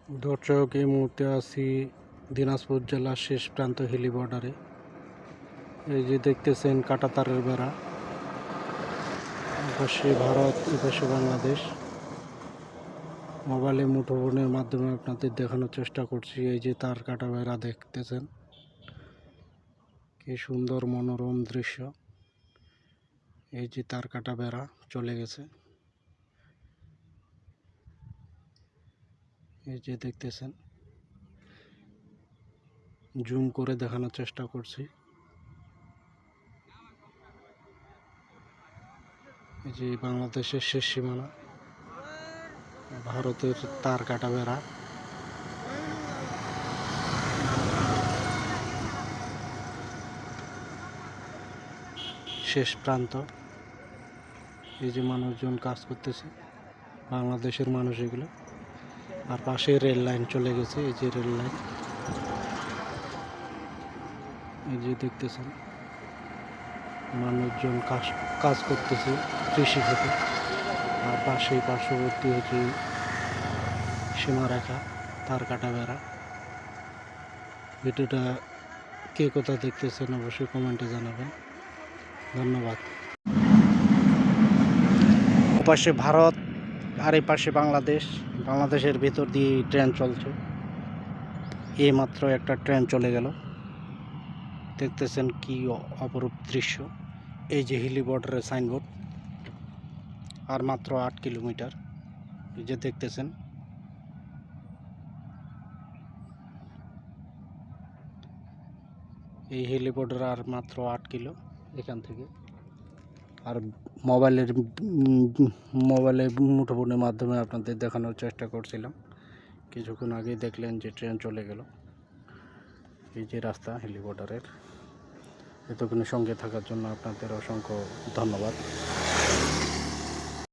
দর্শক, এই মুহূর্তে আছি দিনাজপুর জেলার শেষ প্রান্ত হিলি বর্ডারে। এই যে দেখতেছেন কাঁটাতারের বেড়া, এপাশে ভারত, এপাশে বাংলাদেশ। মোবাইলে মুঠোফোনের মাধ্যমে আপনাদের দেখানোর চেষ্টা করছি। এই যে তার কাটা বেড়া দেখতেছেন, কি সুন্দর মনোরম দৃশ্য। এই যে তার কাটা বেড়া চলে গেছে, এই যে দেখতেছেন, জুম করে দেখানোর চেষ্টা করছি। এই যে বাংলাদেশের শেষ সীমানা, ভারতের তার কাটা বেড়া। শেষ প্রান্ত। এই যে মানুষজন কাজ করতেছে, বাংলাদেশের মানুষ এগুলো। আর পাশে রেল লাইন চলে গেছে, এই যে রেল লাইন, এই যে দেখতেছেন মানুষজন কাজ করতেছে কৃষি ক্ষেত্রে। আর পার্শ্ববর্তী হচ্ছে সীমারেখা, তার কাটা বেড়া। ভিডিওটা কে কোথা দেখতেছেন অবশ্যই কমেন্টে জানাবেন। ধন্যবাদ। ওপাশে ভারত আর এই পাশে বাংলাদেশ। বাংলাদেশের ভেতর দিয়ে ট্রেন চলছে। এইমাত্র একটা ট্রেন চলে গেল, দেখতেছেন কি অপরূপ দৃশ্য। এই যে হিলি বর্ডারের সাইনবোর্ড, আর মাত্র 8 কিলোমিটার। এই যে দেখতেছেন, এই হিলি বর্ডার আর মাত্র 8 কিলো এখান থেকে। আর মোবাইলে মুঠোফোনের মাধ্যমে আপনাদের দেখানোর চেষ্টা করছিলাম। কিছুক্ষণ আগেই দেখলেন যে ট্রেন চলে গেল। এই যে রাস্তা হিলি বর্ডারের। এতক্ষণ সঙ্গে থাকার জন্য আপনাদের অসংখ্য ধন্যবাদ।